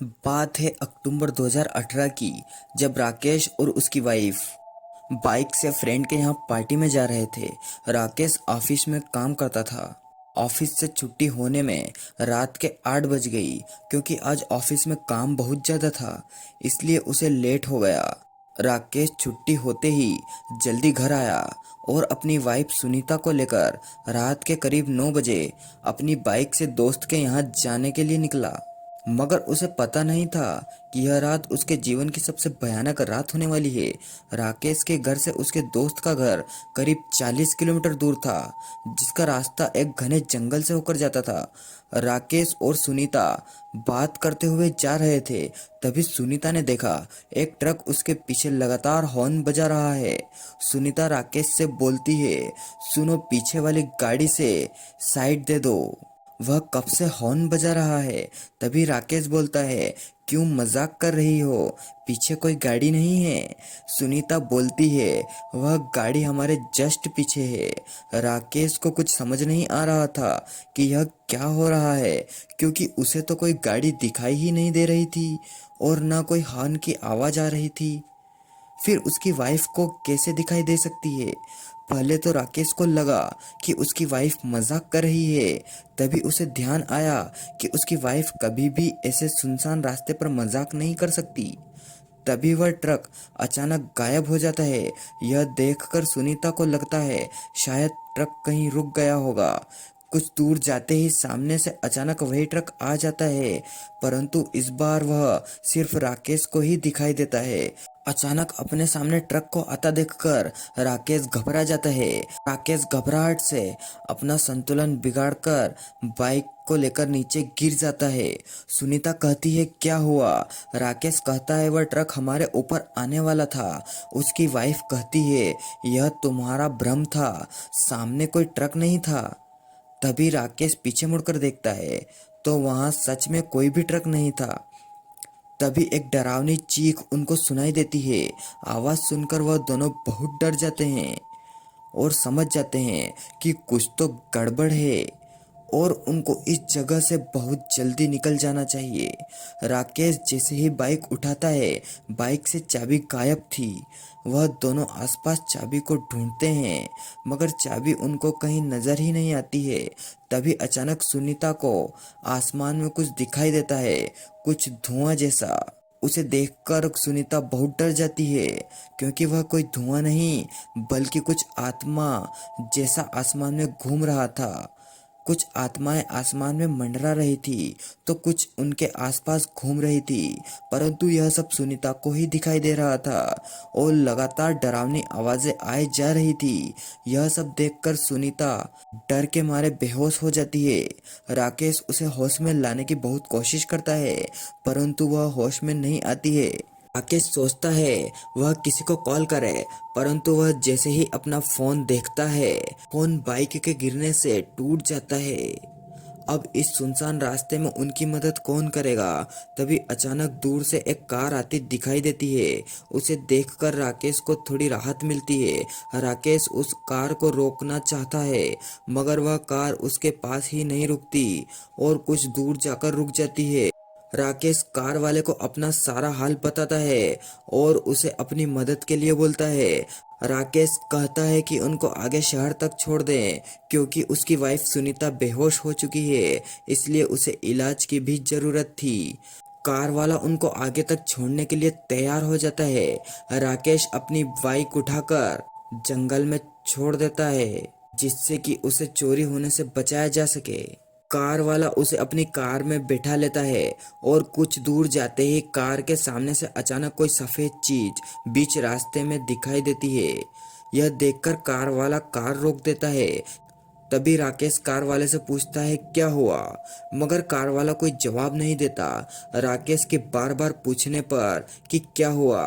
बात है अक्टूबर 2018 की, जब राकेश और उसकी वाइफ बाइक से फ्रेंड के यहाँ पार्टी में जा रहे थे। राकेश ऑफिस में काम करता था। ऑफिस से छुट्टी होने में रात के 8 बज गई, क्योंकि आज ऑफिस में काम बहुत ज़्यादा था, इसलिए उसे लेट हो गया। राकेश छुट्टी होते ही जल्दी घर आया और अपनी वाइफ सुनीता को लेकर रात के करीब 9 बजे अपनी बाइक से दोस्त के यहाँ जाने के लिए निकला। मगर उसे पता नहीं था कि यह रात उसके जीवन की सबसे भयानक रात होने वाली है। राकेश के घर से उसके दोस्त का घर करीब 40 किलोमीटर दूर था, जिसका रास्ता एक घने जंगल से होकर जाता था। राकेश और सुनीता बात करते हुए जा रहे थे, तभी सुनीता ने देखा एक ट्रक उसके पीछे लगातार हॉर्न बजा रहा है। सुनीता राकेश से बोलती है, सुनो, पीछे वाली गाड़ी से साइड दे दो, वह कब से हॉर्न बजा रहा है। तभी राकेश बोलता है, क्यों मजाक कर रही हो, पीछे कोई गाड़ी नहीं है। सुनीता बोलती है, वह गाड़ी हमारे जस्ट पीछे है। राकेश को कुछ समझ नहीं आ रहा था कि यह क्या हो रहा है, क्योंकि उसे तो कोई गाड़ी दिखाई ही नहीं दे रही थी और ना कोई हॉर्न की आवाज आ रही थी। फिर उसकी वाइफ को कैसे दिखाई दे सकती है। पहले तो राकेश को लगा कि उसकी वाइफ मजाक कर रही है। तभी उसे ध्यान आया कि उसकी वाइफ कभी भी ऐसे सुनसान रास्ते पर मजाक नहीं कर सकती। तभी वह ट्रक अचानक गायब हो जाता है। यह देखकर सुनीता को लगता है शायद ट्रक कहीं रुक गया होगा। कुछ दूर जाते ही सामने से अचानक वही ट्रक आ जाता है, परंतु इस बार वह सिर्फ राकेश को ही दिखाई देता है। अचानक अपने सामने ट्रक को आता देखकर राकेश घबरा जाता है। राकेश घबराहट से अपना संतुलन बिगाड़कर बाइक को लेकर नीचे गिर जाता है। सुनीता कहती है, क्या हुआ। राकेश कहता है, वह ट्रक हमारे ऊपर आने वाला था। उसकी वाइफ कहती है, यह तुम्हारा भ्रम था, सामने कोई ट्रक नहीं था। तभी राकेश पीछे मुड़कर देखता है तो वहां सच में कोई भी ट्रक नहीं था। तभी एक डरावनी चीख उनको सुनाई देती है। आवाज सुनकर वह दोनों बहुत डर जाते हैं और समझ जाते हैं कि कुछ तो गड़बड़ है और उनको इस जगह से बहुत जल्दी निकल जाना चाहिए। राकेश जैसे ही बाइक उठाता है, बाइक से चाबी गायब थी। वह दोनों आसपास चाबी को ढूंढते हैं, मगर चाबी उनको कहीं नजर ही नहीं आती है। तभी अचानक सुनीता को आसमान में कुछ दिखाई देता है, कुछ धुआं जैसा। उसे देखकर सुनीता बहुत डर जाती है, क्योंकि वह कोई धुआं नहीं बल्कि कुछ आत्मा जैसा आसमान में घूम रहा था। कुछ आत्माएं आसमान में मंडरा रही थी तो कुछ उनके आसपास घूम रही थी, परंतु यह सब सुनीता को ही दिखाई दे रहा था और लगातार डरावनी आवाजें आए जा रही थी। यह सब देखकर सुनीता डर के मारे बेहोश हो जाती है। राकेश उसे होश में लाने की बहुत कोशिश करता है, परंतु वह होश में नहीं आती है। राकेश सोचता है वह किसी को कॉल करे, परंतु वह जैसे ही अपना फोन देखता है, फोन बाइक के गिरने से टूट जाता है। अब इस सुनसान रास्ते में उनकी मदद कौन करेगा। तभी अचानक दूर से एक कार आती दिखाई देती है। उसे देखकर राकेश को थोड़ी राहत मिलती है। राकेश उस कार को रोकना चाहता है, मगर वह कार उसके पास ही नहीं रुकती और कुछ दूर जाकर रुक जाती है। राकेश कार वाले को अपना सारा हाल बताता है और उसे अपनी मदद के लिए बोलता है। राकेश कहता है कि उनको आगे शहर तक छोड़ दें, क्योंकि उसकी वाइफ सुनीता बेहोश हो चुकी है, इसलिए उसे इलाज की भी जरूरत थी। कार वाला उनको आगे तक छोड़ने के लिए तैयार हो जाता है। राकेश अपनी बाइक उठाकर जंगल में छोड़ देता है, जिससे कि उसे चोरी होने से बचाया जा सके। कार वाला उसे अपनी कार में बैठा लेता है और कुछ दूर जाते ही कार के सामने से अचानक कोई सफेद चीज बीच रास्ते में दिखाई देती है। यह देखकर कार वाला कार रोक देता है। तभी राकेश कार वाले से पूछता है, क्या हुआ, मगर कार वाला कोई जवाब नहीं देता। राकेश के बार बार पूछने पर कि क्या हुआ,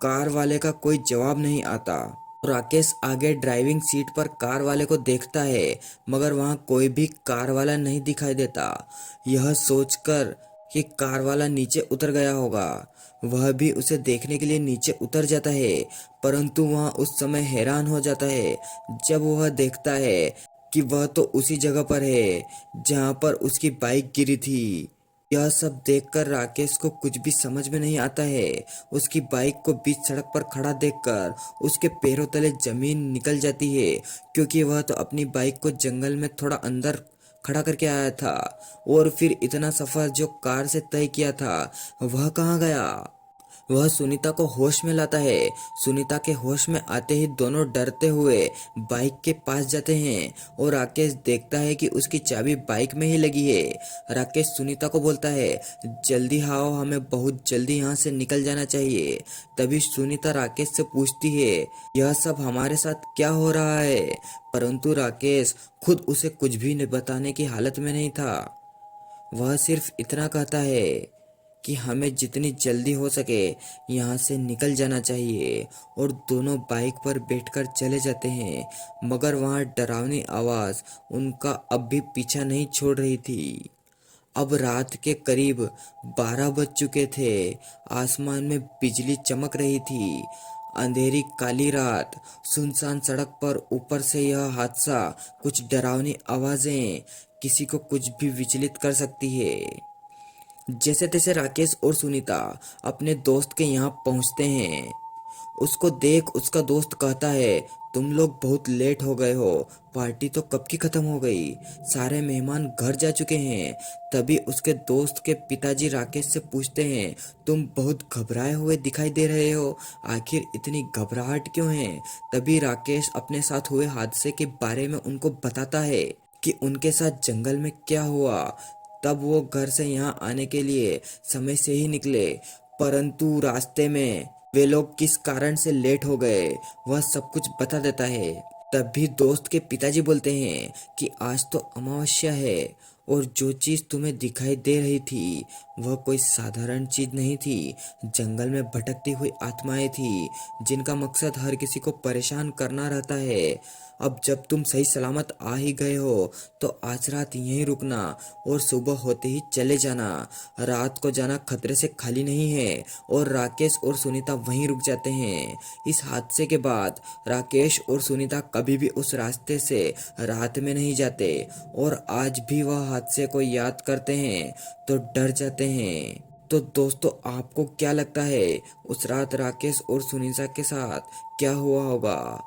कार वाले का कोई जवाब नहीं आता। राकेश आगे ड्राइविंग सीट पर कार वाले को देखता है, मगर वहां कोई भी कार वाला नहीं दिखाई देता। यह सोचकर कि कार वाला नीचे उतर गया होगा, वह भी उसे देखने के लिए नीचे उतर जाता है, परंतु वह उस समय हैरान हो जाता है जब वह देखता है कि वह तो उसी जगह पर है जहां पर उसकी बाइक गिरी थी। यह सब देखकर राकेश को कुछ भी समझ में नहीं आता है। उसकी बाइक को बीच सड़क पर खड़ा देखकर उसके पैरों तले जमीन निकल जाती है, क्योंकि वह तो अपनी बाइक को जंगल में थोड़ा अंदर खड़ा करके आया था, और फिर इतना सफर जो कार से तय किया था वह कहाँ गया। वह सुनीता को होश में लाता है। सुनीता के होश में आते ही दोनों डरते हुए बाइक के पास जाते हैं, और राकेश देखता है कि उसकी चाबी बाइक में ही लगी है। राकेश सुनीता को बोलता है, जल्दी आओ, हमें बहुत जल्दी यहाँ से निकल जाना चाहिए। तभी सुनीता राकेश से पूछती है, यह सब हमारे साथ क्या हो रहा है। परंतु राकेश खुद उसे कुछ भी बताने की हालत में नहीं था। वह सिर्फ इतना कहता है कि हमें जितनी जल्दी हो सके यहाँ से निकल जाना चाहिए, और दोनों बाइक पर बैठकर चले जाते हैं। मगर वहाँ डरावनी आवाज़ उनका अब भी पीछा नहीं छोड़ रही थी। अब रात के करीब 12 बज चुके थे। आसमान में बिजली चमक रही थी। अंधेरी काली रात, सुनसान सड़क पर ऊपर से यह हादसा, कुछ डरावनी आवाजें किसी को कुछ भी विचलित कर सकती है। जैसे तैसे राकेश और सुनीता अपने दोस्त के यहाँ पहुँचते हैं। उसको देख उसका दोस्त कहता है, तुम लोग बहुत लेट हो गए हो, पार्टी तो कब की खत्म हो गई, सारे मेहमान घर जा चुके हैं। तभी उसके दोस्त के पिताजी राकेश से पूछते हैं, तुम बहुत घबराए हुए दिखाई दे रहे हो, आखिर इतनी घबराहट क्यों है। तभी राकेश अपने साथ हुए हादसे के बारे में उनको बताता है कि उनके साथ जंगल में क्या हुआ। तब वो घर से यहाँ आने के लिए समय से ही निकले, परंतु रास्ते में वे लोग किस कारण से लेट हो गए वह सब कुछ बता देता है। तब भी दोस्त के पिताजी बोलते हैं कि आज तो अमावस्या है, और जो चीज तुम्हें दिखाई दे रही थी वह कोई साधारण चीज नहीं थी। जंगल में भटकती हुई आत्माएं थी, जिनका मकसद हर किसी को परेशान करना रहता है। अब जब तुम सही सलामत आ ही गए हो तो आज रात यहीं रुकना, और सुबह होते ही चले जाना। रात को जाना खतरे से खाली नहीं है। और राकेश और सुनीता वहीं रुक जाते हैं। इस हादसे के बाद राकेश और सुनीता कभी भी उस रास्ते से रात में नहीं जाते, और आज भी वह हादसे को याद करते हैं तो डर जाते हैं। तो दोस्तों, आपको क्या लगता है उस रात राकेश और सुनीता के साथ क्या हुआ होगा,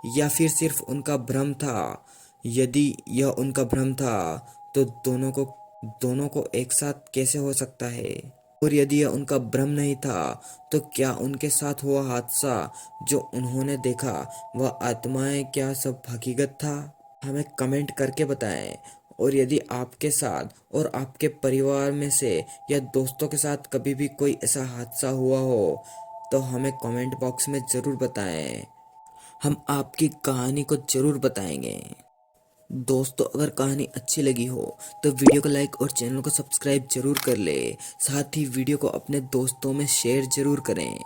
या फिर सिर्फ उनका भ्रम था। यदि यह उनका भ्रम था तो दोनों को एक साथ कैसे हो सकता है, और यदि यह उनका भ्रम नहीं था तो क्या उनके साथ हुआ हादसा जो उन्होंने देखा वह आत्माएं क्या सब हकीकत था। हमें कमेंट करके बताएं। और यदि आपके साथ और आपके परिवार में से या दोस्तों के साथ कभी भी कोई ऐसा हादसा हुआ हो तो हमें कमेंट बॉक्स में ज़रूर बताएं। हम आपकी कहानी को जरूर बताएंगे। दोस्तों, अगर कहानी अच्छी लगी हो तो वीडियो को लाइक और चैनल को सब्सक्राइब जरूर कर ले। साथ ही वीडियो को अपने दोस्तों में शेयर जरूर करें।